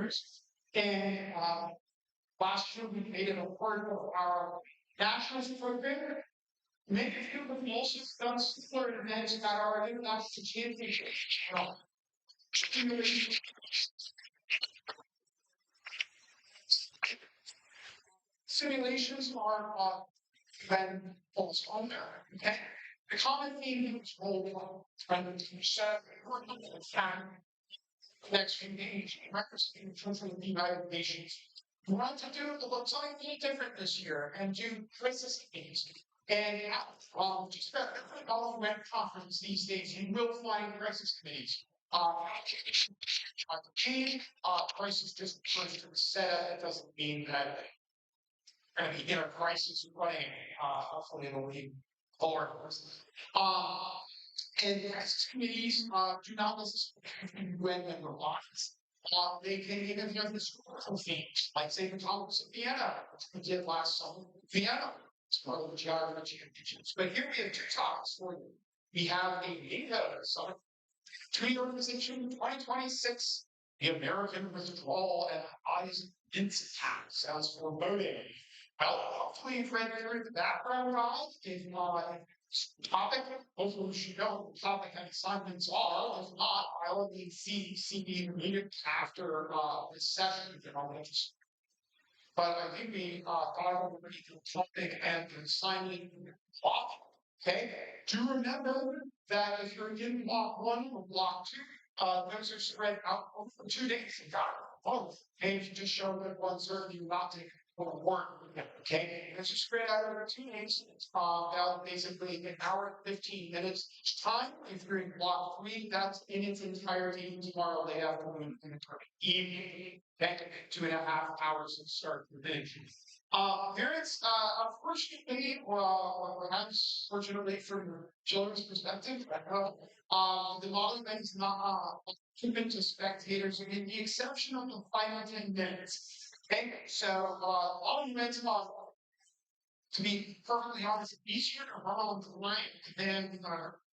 years. And last year, we made it a part of our national program. Many of you have also done similar events that are in that championship. Simulations are when falls on there. Okay? The common theme is role when you set and next few days, representing from the United Nations. We want to do something a little different this year and do crisis meetings. And just about every government conference these days, you will find crisis committees. Change crisis just because to the setup, it doesn't mean that we're going to be in a crisis running. Hopefully, it'll be forward. And crisis committees do not necessarily UN member lines. They can even have historical themes, like say the Congress of Vienna, which we did last summer. Vienna is part of the geography championships. But here we have two topics for you. We have a NATO summit, treaty organization 2026, the American withdrawal and eyes against attacks as for voting. Well, hopefully you've read through the background guide. If topic, hopefully you should know what the topic and assignments are. If not, I'll need CD read after this session. But I think we got already the topic and the assignment block. Okay. Do remember that if you're in block 1 or block 2, those are spread out over 2 days. You got both. And if you just show that one certain, you're not taking work. Okay, this is spread out over 2 days. About basically an hour and 15 minutes each time. If you're in block 3, that's in its entirety tomorrow late afternoon and evening. Okay, 2.5 hours of start and finish. Parents, unfortunately, or perhaps fortunately from your children's perspective, the model event is not open to spectators, with the exception of the final 10 minutes. Okay, so all events to be perfectly honest, it's easier to run on the line than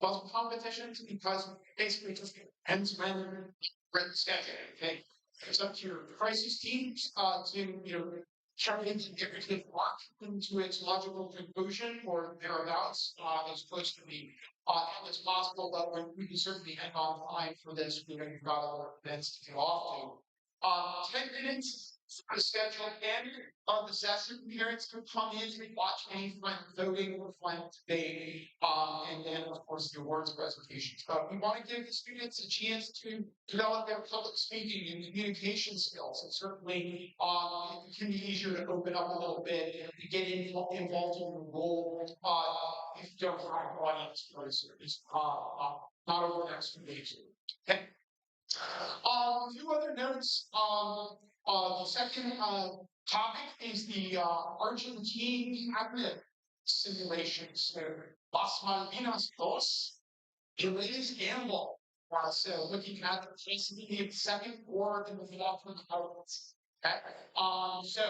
puzzle competitions because basically just depends when we're the schedule. Okay, it's up to your crisis teams to try to get everything work into its logical conclusion or thereabouts as close to the end as possible. But we can certainly end on time for this. We've got other events to get off to. 10 minutes. The schedule end of the session, parents can come in and watch any fun voting or fun debate, and then, of course, the awards presentations. But we want to give the students a chance to develop their public speaking and communication skills. And certainly, it can be easier to open up a little bit and to get involved in the role if you don't have an audience for a series, not over the next few days. Okay. A few other notes. The second topic is the Argentine cabinet simulation. So, Las Malvinas dos, Elias Gamble. So, looking at the presidency of the second war in the Falkland Islands. Okay. So,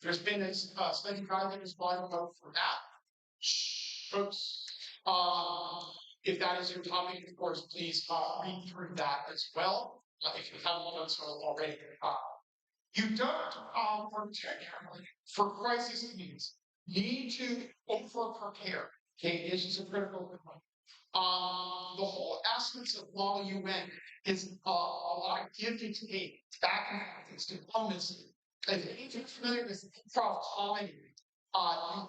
there's been a study guide that is brought up for that. Folks, if that is your topic, of course, please read through that as well. If you haven't done so already. You don't, particularly for crisis meetings, need to over-prepare. Okay, this is a critical component. The whole essence of law UN is a lot of give and take, back and forth, it's diplomacy. If you're familiar with improv comedy,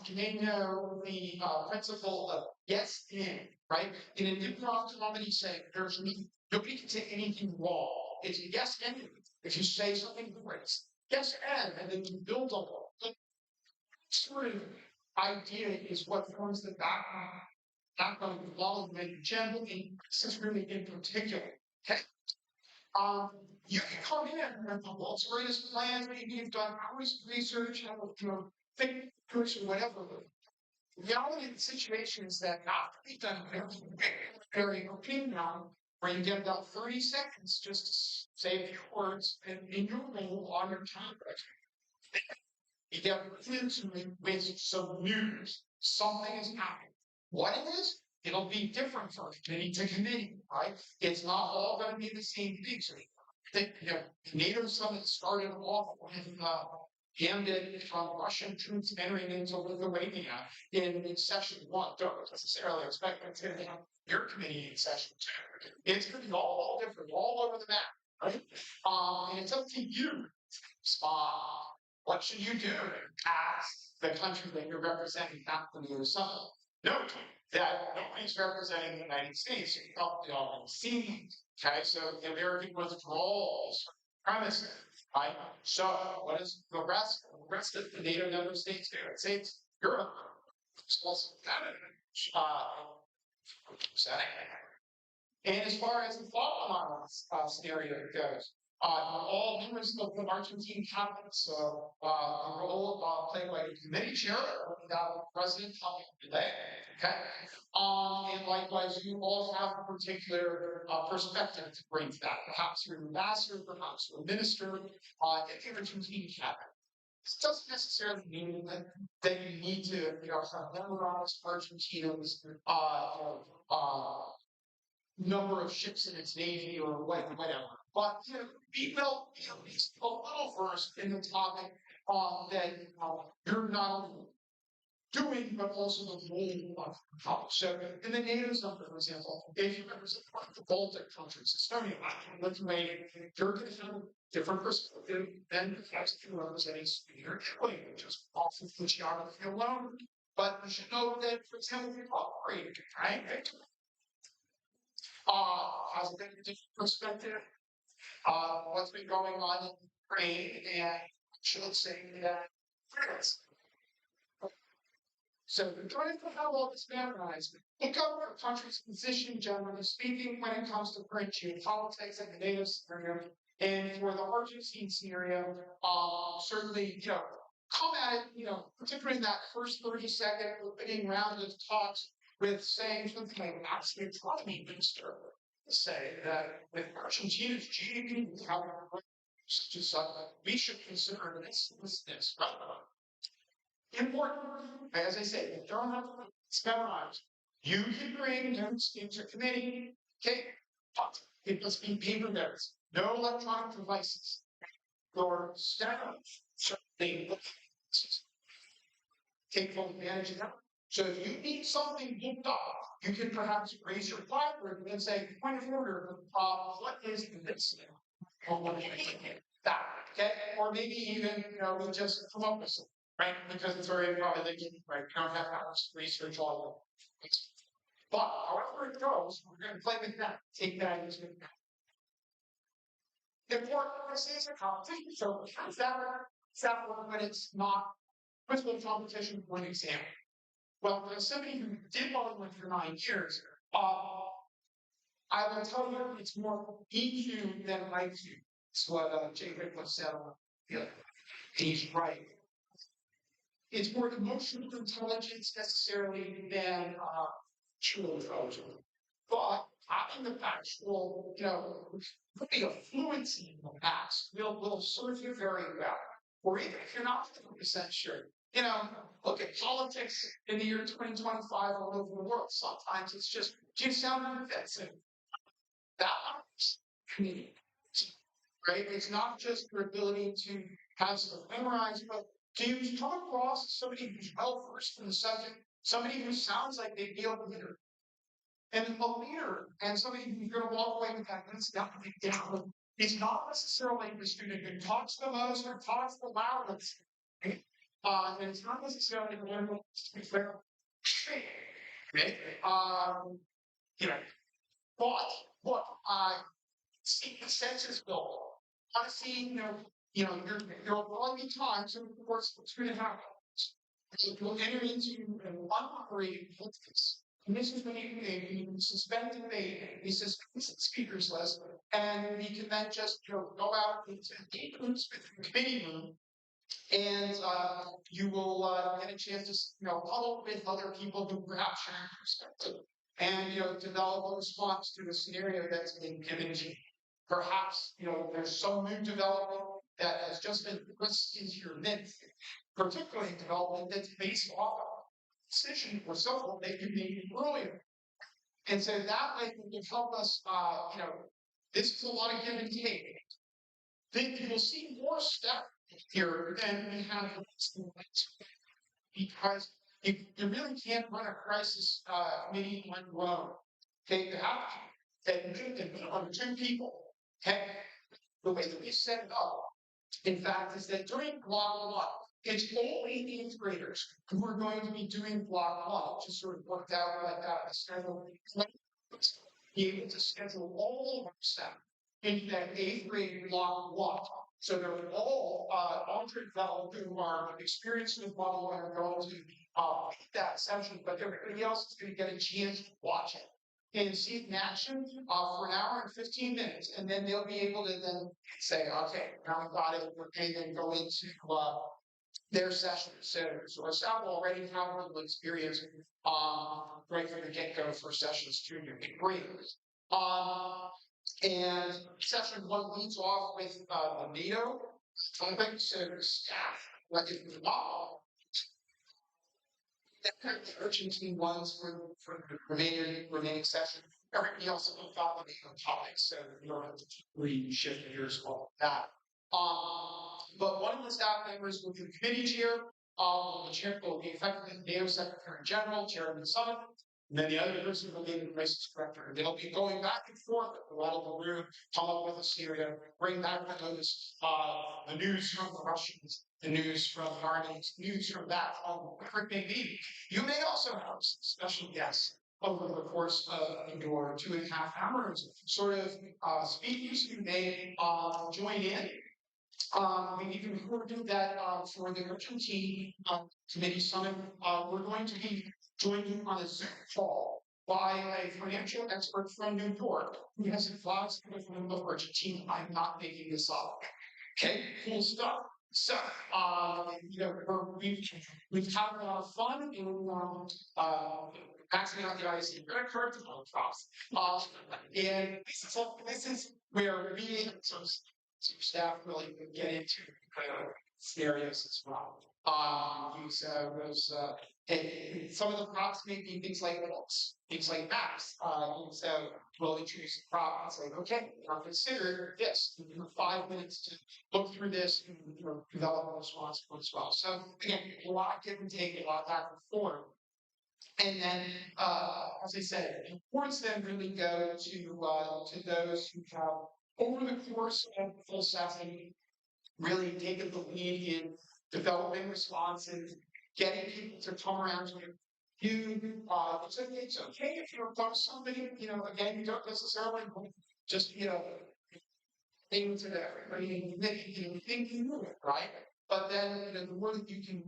you may know the principle of yes and, right? In an improv comedy setting, nobody can say anything wrong. It's yes and. If you say something great, yes and then you build on it. Sort of idea is what forms the background of development in general, and this is really in particular. Okay. You can come in and the world's greatest plans, maybe you've done hours of research, think or whatever. The reality of the situation is that not to be done very open now, where you get about 30 seconds just to say a few words and in your role on your time. You get into with some news. Something is happening. What it is, it'll be different from committee to committee, right? It's not all going to be the same thing. So think, the NATO summit started off with gambit from Russian troops entering into Lithuania in session one. Don't necessarily expect it to have your committee in session two. It's going to be all different, all over the map, right? And it's up to you to respond. What should you do as the country that you're representing at the NATO summit? Note that nobody's representing the United States. You probably already seen. Okay, so the American withdrawals premises, right? So what is the rest? The rest of the NATO member states, the United States, Europe, also Canada, setting. And as far as the follow-on scenario goes, all members of the Argentine cabinet, so the role played by the committee chair, the president, today, okay? And likewise, you all have a particular perspective to bring to that. Perhaps you're an ambassador, perhaps you're a minister in the Argentine cabinet. This doesn't necessarily mean that you need to, have memorized Argentina's number of ships in its navy or whatever. But be well, at least a little versed in the topic that you're not only doing, but also the role of college. So in the NATO zone, for example, if you represent the Baltic countries, Estonia, Lithuania, you're going to have a different perspective than the folks that you're representing Sweden, just off of the geography alone. But you should know that, for example, you're operating, right? Has a bit of a different perspective. What's been going on in Ukraine, and I should say that France. So trying to have all this memorized, look up your country's position, generally speaking, when it comes to current geopolitics and the NATO scenario. And for the Argentine scenario, certainly, come at it, particularly in that first 30-second opening round of talks with saying something like, ask the economy minister to say that with Argentina's GDP, we should consider this, right? Important, as I say, you don't have to memorize. You can bring notes into committee, okay? But it must be paper notes, no electronic devices. Your staff certainly take full advantage of that. So if you need something looked up, you can perhaps raise your whiteboard and say, point of order, what is this? That, okay? Or maybe even, we just come up with something, right? Because it's very probably, right? You don't have hours to research all of it. But however it goes, we're going to play with that. Take that into account. Important is a competition. So is that when it's not quiz competition, one exam? Well, as somebody who did volunteer for 9 years, I will tell you it's more EQ than IQ. That's what Jay Rickler said on the he's right. It's more emotional intelligence necessarily than true intelligence. But having the factual, putting a fluency in the past will serve you very well. Or even if you're not 100% sure, look at politics in the year 2025 all over the world. Sometimes it's just, do you sound convincing? That community, right? It's not just your ability to have stuff memorized, but do you come across somebody who's well versed in the subject, somebody who sounds like they'd be a leader? And a leader and somebody who's going to walk away with that, that's got to be down. It's not necessarily the student who talks the most or talks the loudest. Right? And it's not necessarily the one who's to be fair. Okay? But look, see the census bill. I want to see, there'll probably be times, and of course, it's going to happen. You'll enter into an unoperated politics. And this is when you suspend debate, we suspend the speakers list, and we can then just go out into deep groups with the committee room, and you will get a chance to huddle with other people who perhaps share your perspective, and develop a response to the scenario that's being given to you. Perhaps there's some new development that has just been thrust into your midst, particularly development that's based off of decision or something that you made earlier. And so that I think can help us, this is a lot of give and take. then you will see more stuff here than we have because you really can't run a crisis meeting on your own. Okay, you have to admit on two people. Okay, the way that we set it up, in fact, is that during block one, it's only eighth graders who are going to be doing block one, which is sort of worked out like that. I schedule be able to schedule all of our staff into that eighth grade block one. So they're all entree level who are experienced with model and are going to that session, but everybody else is going to get a chance to watch it and see it in action for an hour and 15 minutes. And then they'll be able to then say, okay, now we got it, and then go into their session. So our staff will already have a little experience right from the get-go for sessions 2 to 3. And session one leads off with the NATO topic. So staff, like if the urgency ones for the remaining session. Everybody else will follow the topics, so you don't have to shift gears all that. But one of the staff members will be the committee chair. The chair will be effectively the NATO Secretary General, chair of the summit. And then the other person will be the crisis director. And they'll be going back and forth around the room, come up with a scenario, bring back the notice, the news from the Russians, the news from the Armenians, news from that, whatever it may be. You may also have some special guests over the course of your 2.5 hours, sort of speakers who may join in. We even recorded that for the Regency Committee Summit, we're going to be joined on a Zoom call by a financial expert from New York who has advised me from the Argentina. I'm not making this up. Okay, cool stuff. So, we've had a lot of fun in passing out the IAC credit card to all props. And this is where we and some staff really get into scenarios as well. Use those and some of the props may be things like books, things like maps. So we'll introduce a prop and say, okay, now consider this. You have 5 minutes to look through this and develop a response as well. So again, a lot of give and take, a lot of back and forth. And then, as I said, reports then really go to those who have, over the course of the full session, really taken the lead in developing responses, getting people to come around to you. It's okay if you oppose somebody, again, you don't necessarily just, things that everybody think you know it, right? But then, the more that you can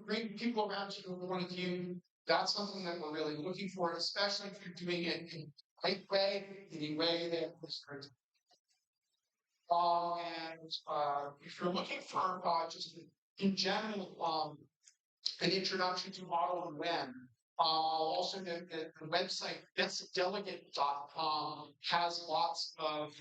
bring people around to your point of view, that's something that we're really looking for, especially if you're doing it in the right way, in a way that is good. And if you're looking for just in general an introduction to model and when, also the website bestdelegate.com has lots of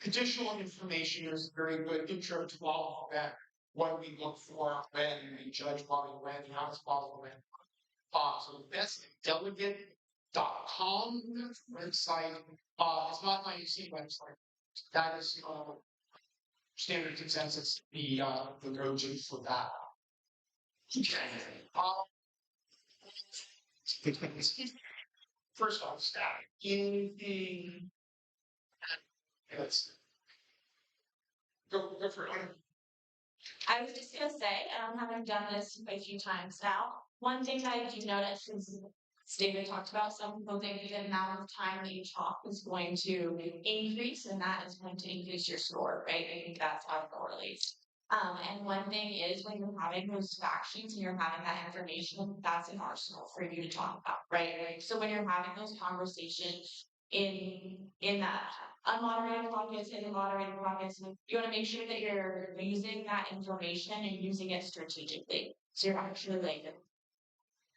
additional information. There's a very good intro to model and when, what we look for when we judge model and when, how it's model and when. So bestdelegate.com website is not my IAC website. That is standard consensus, the go-to for that. First off, staff in the let's go for it. I was just gonna say, having done this a few times now, one thing that I do notice is David talked about some people think the amount of time that you talk is going to increase, and that is going to increase your score, right? I think that's how it correlates. And one thing is when you're having those fact sheets and you're having that information, that's an arsenal for you to talk about, right? So when you're having those conversations in that unmoderated caucus and the moderated caucus, you want to make sure that you're using that information and using it strategically. So you're actually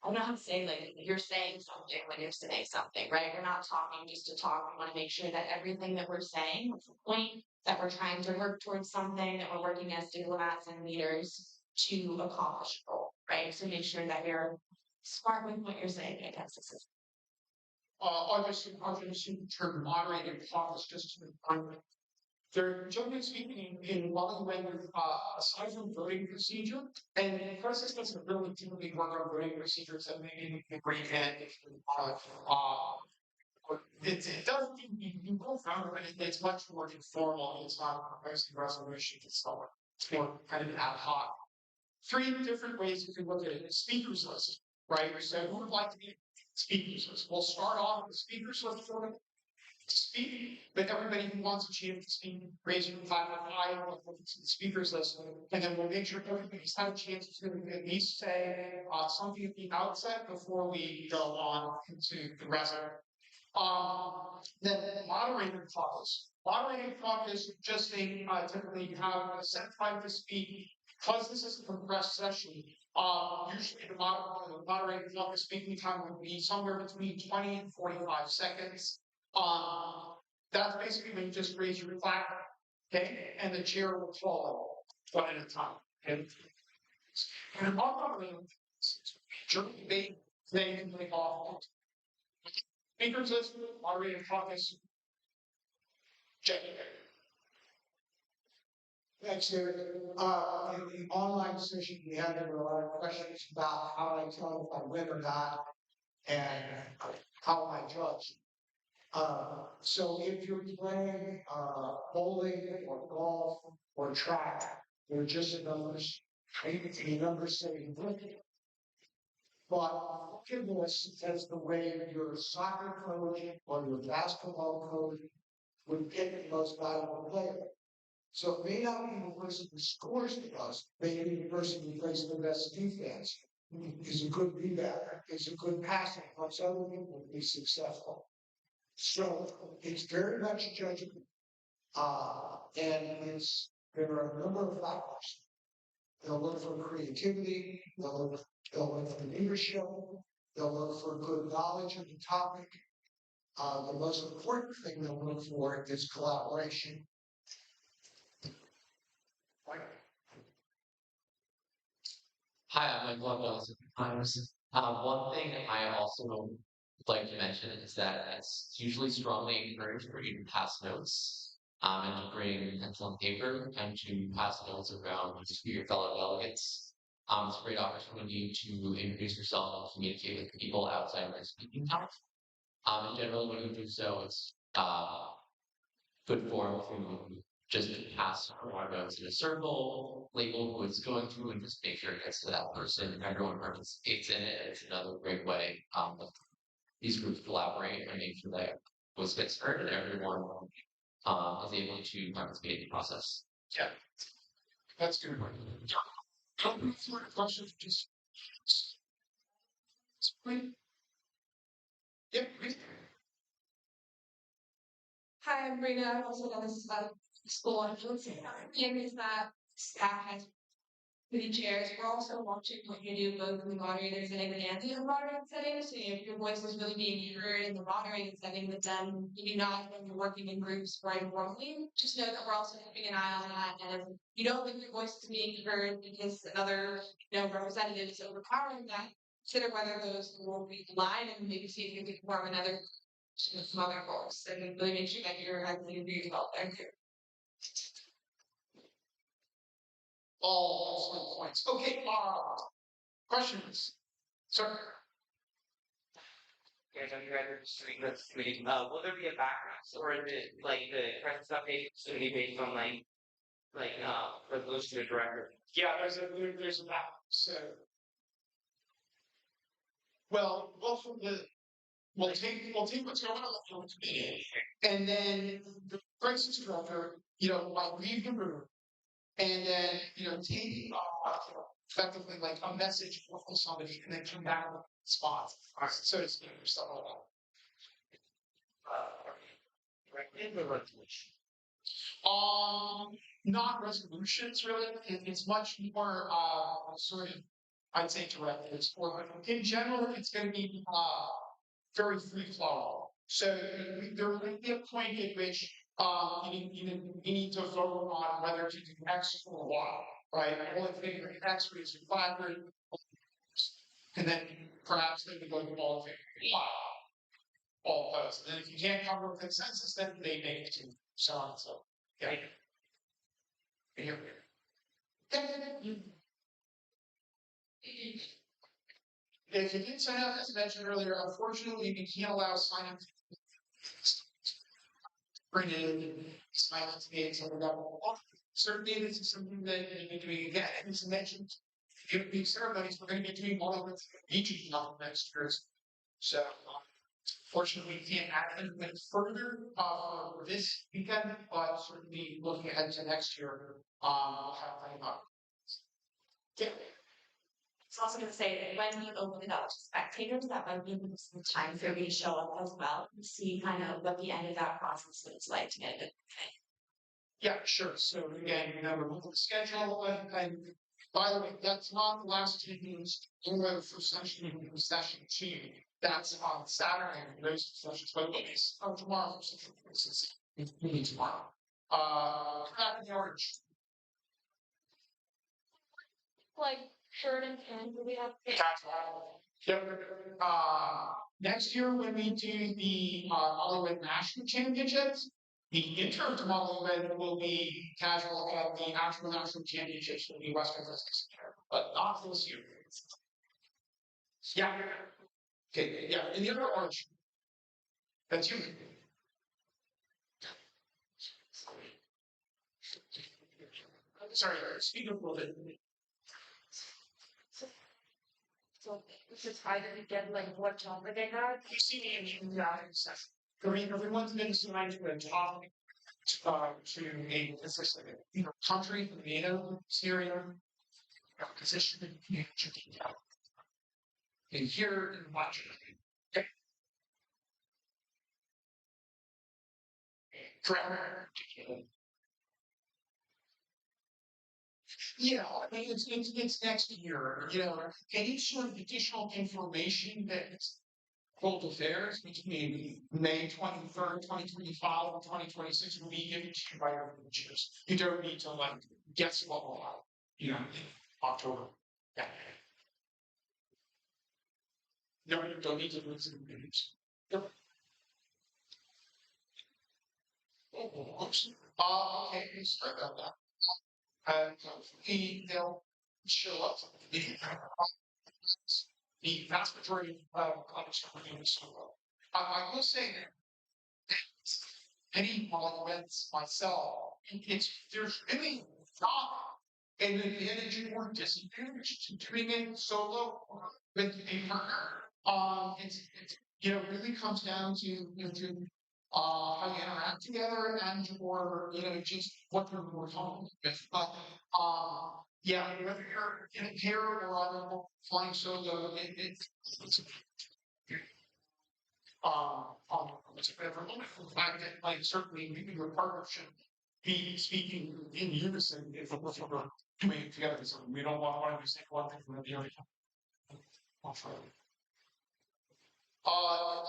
I don't know how to say you're saying something when you're saying something, right? We're not talking just to talk. We want to make sure that everything that we're saying is the point, that we're trying to work towards something, that we're working as diplomats and leaders to accomplish a goal, right? So make sure that you're smart with what you're saying, I guess. I'll just assume the term moderated caucus just to define They're generally speaking in one way, aside from voting procedure, and the process doesn't really typically work on voting procedures that maybe you bring in if you it doesn't you go from it, but it's much more informal. It's not a policy resolution. It's more kind of ad hoc. Three different ways you can look at it. Speakers list, right? So who would like to be speakers list? We'll start off with the speakers list for them to speak, but everybody who wants a chance to speak, raise your hand high on the speakers list, and then we'll make sure everybody's had a chance to at least say something at the outset before we go on into the rest of it. Then moderator caucus. Moderating caucus just saying typically you have a set time to speak. Because this is a compressed session, usually the moderating caucus speaking time would be somewhere between 20 and 45 seconds. That's basically when you just raise your flag, okay, and the chair will call one at a time. Okay? And moderating during debate, they can make off. Speakers list, moderating caucus, check. Thanks, David. In the online session, we had a lot of questions about how I tell if I win or not, and how I judge. So if you're playing bowling or golf or track, they're just numbers. Maybe the numbers say you win. But look at this as the way your soccer coach or your basketball coach would pick the most valuable player. So it may not be the person who scores the most, maybe the person who plays the best defense, is a good rebounder, is a good passer, helps other people be successful. So it's very much judgment. And there are a number of factors. They'll look for creativity, they'll look for leadership, they'll look for good knowledge of the topic. The most important thing they'll look for is collaboration. Hi, I'm Michael Wells. One thing I also would like to mention is that it's usually strongly encouraged for you to pass notes and to bring pencil and paper and to pass notes around just for your fellow delegates. It's a great opportunity to introduce yourself and communicate with people outside of your speaking time. And generally, when you do so, it's good form to just pass our notes in a circle, label who it's going to, and just make sure it gets to that person. Everyone participates in it. It's another great way these groups collaborate and make sure that what's gets heard and everyone is able to participate in the process. Yeah, that's good. Questions? Just yeah, please. Hi, I'm Brina. I've also done this school influence. Is that staff has pretty chairs. We're also watching what you do both in the moderators and in the moderating setting. So if your voice is really being heard in the moderating setting, but then maybe not when you're working in groups very informally, just know that we're also keeping an eye on that. And if you don't think your voice is being heard because another representative is overpowering that, consider whether those will be aligned and maybe see if you can form another some other folks and really make sure that you're actually being out there too. All excellent points. Okay, questions? Sir? Guys, I'm rather street with screen. Will there be a background or is it like the present update is going to be based on resolution of director? Yeah, there's a map. So we'll take what's going on with the committee, and then the crisis director, might leave the room, and then take effectively like a message from somebody, and then come back with spots, so to speak, or stuff like that. In the resolution. Not resolutions really. It's much more sort of, I'd say, directives. Or in general, it's going to be very free flow. So there will be a point at which you need to vote on whether to do X or Y, right? Well, if they do X raise your flag, and then perhaps they would go to all in favor of Y, all opposed. And then if you can't come to a consensus, then they make it to so on and so. Yeah. Yeah. If you did sign up, as I mentioned earlier, unfortunately, we can't allow sign up printed sign up to be until the level. Certainly, this is something that you're doing again. As I mentioned, it would be ceremonies. We're going to be doing all of it each of the next years. So, fortunately, we can't add anything further for this weekend, but certainly looking ahead to next year, we'll have plenty of. Yeah. It's also going to say that when you open it up to spectators, that might be some time for you to show up as well and see kind of what the end of that process looks like to get it. Yeah, sure. So again, remember look at the schedule and by the way, that's not the last 2 meetings in the for session 2. That's on Saturday for those sessions, but it's tomorrow for session 6. It's meeting tomorrow. Crack in the orange. Like shirt and pants, do we have? Yep. Next year when we do the Hollywood National Championships, the interim to Hollywood will be casual, and the actual national championships will be Western Business. But not this year. Yeah. Okay. Yeah. In the other orange. That's you. Sorry. Speak up a little bit. So this is how did you get like what topic they had? You see me in the session. Everyone's been assigned to a topic to a country from NATO, Syria, position in and here in Washington. Okay. Correct. Yeah, I mean it's next year. Any sort of additional information that's world affairs between May 23rd, 2025 and 2026 will be given to you by your teachers. You don't need to like guess what will happen, in October. Yeah. No, you don't need to listen to the news. Yep. Oh, oops. Okay, sorry about that. They'll show up. The vast majority of college students. I will say that any events myself, there's really not an advantage or disadvantage to doing it solo or with a partner. It's really comes down to how you interact together and or just what you're more comfortable with. But yeah, whether you're in a pair or on flying solo, it's it's a wonderful fact that like certainly maybe your partner should be speaking in unison if we're doing it together. So we don't want one of you saying one thing from the other.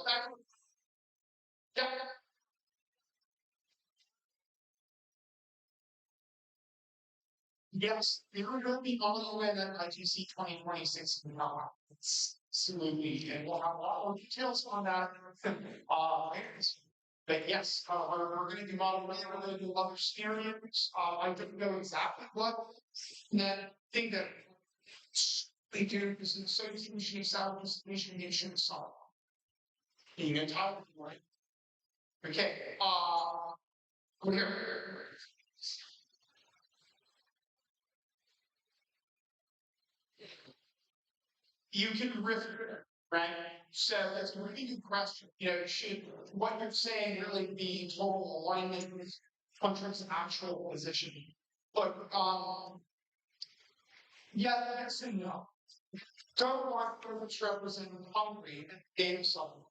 Back, yeah. Yes, there will be all in at IGC 2026 now. Absolutely, and we'll have a lot more details on that. Later. But yes, we're going to do model way, we're going to do other scenarios. I don't know exactly what that thing that they do is an association of Southeast Asian nations. Being entirely right. Okay. Here. You can riff it, right? So that's a really good question. Should what you're saying really be in total alignment with country's actual position? But yeah, yes and no. Don't want to represent Hungary and data something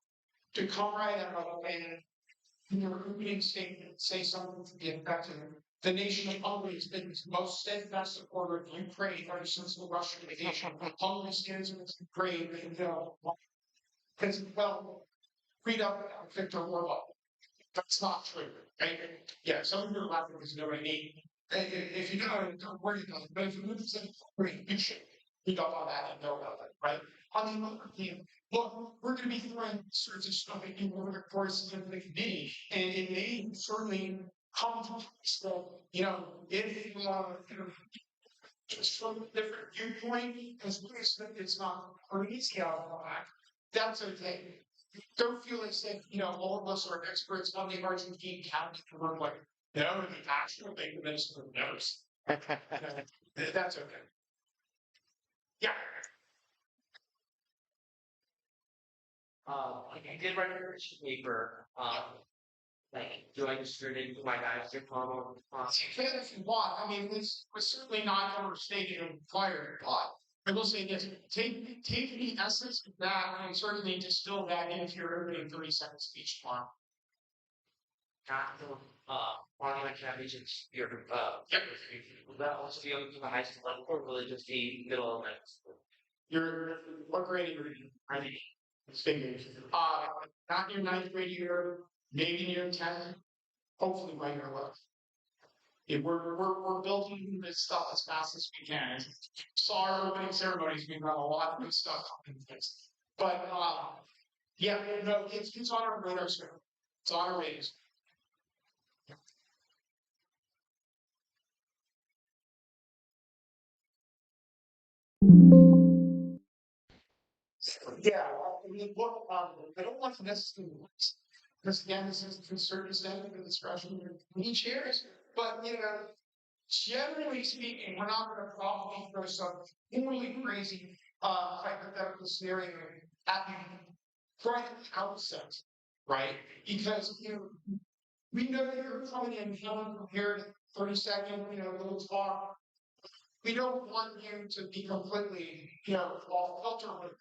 to come right out and in your opening statement say something to the effect of the nation of Hungary has been the most steadfast supporter of Ukraine ever since the Russian invasion. Hungary stands with Ukraine and because well, read up Victor Orban. That's not true, right? Yeah, some of you are laughing because you know what I mean. If you don't worry about it. But if you live in Hungary, you should read up on that and know about it, right? On the other hand, look, we're going to be throwing sorts of stuff at you over the course of the committee, and it may certainly come to place that, if just from a different viewpoint, as long as it's not crazy out of whack, that's okay. Don't feel as if, all of us are experts on the Argentine cabinet and we're like, no, the actual thing the minister knows. That's okay. Yeah. I did write a research paper, doing student my guys to follow. You can if you want. I mean, we're certainly not overstating the fire, but I will say this: take the essence of that and certainly distill that into your opening 30-second speech tomorrow. Online championships, Yep. will that also be open to the high school level, or will it just be middle elementary school? What grade are you in? I mean, Figures. Not your 9th grade year, maybe in your 10th, hopefully by your 11th. Yeah, we're building this stuff as fast as we can. Saw our opening ceremonies, we've got a lot of new stuff coming in place. But yeah, no, it's on our radar screen. It's on our radar screen. Yeah, I mean, look, I don't want to necessarily because again, this is to a certain extent of the discretion of the chairs, but generally speaking, we're not going to probably throw some really crazy hypothetical scenario at you right at the outset, right? Because we know that you're coming in feeling prepared 30-second, little talk. We don't want you to be completely, off filter with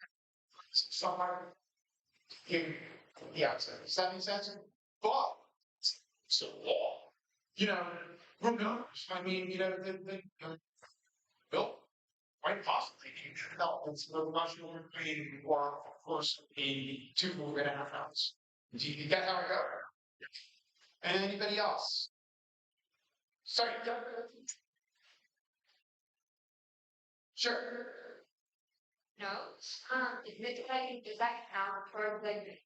someone yeah, does that make sense? But so you know, who knows? I mean, Bill quite possibly help. It's a much more pain or of course a 2.5 hours. Do you get how it goes? And anybody else? Sorry, sure. No. Does that count for the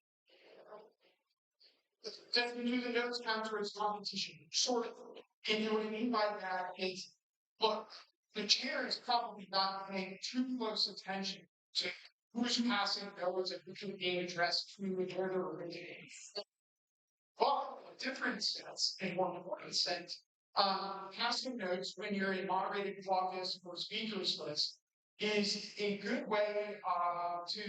Then we do the notes count towards competition, sort of. And what I mean by that is, look, the chair is probably not paying too close attention to who's passing notes and who can being addressed through the order originating. But the difference is, in one important sense, passing notes when you're in moderated caucus or speakers list is a good way to,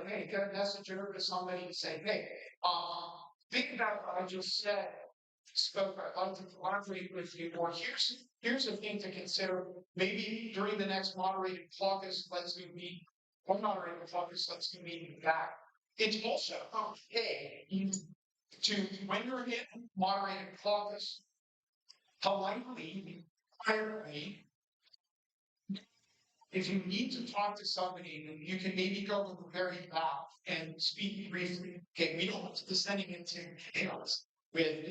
hey, get a message over to somebody and say, hey, think about what I just said. Spoke. I'd like to collaborate with you. Or here's a thing to consider. Maybe during the next moderated caucus, let's do meet. Or moderated caucus, let's do meeting back. It's also okay to when you're in moderated caucus, politely, quietly. If you need to talk to somebody, you can maybe go to the very back and speak briefly. Okay, we don't want to descending into chaos with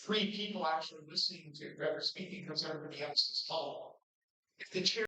3 people actually listening to whoever speaking because everybody else is following. If the chair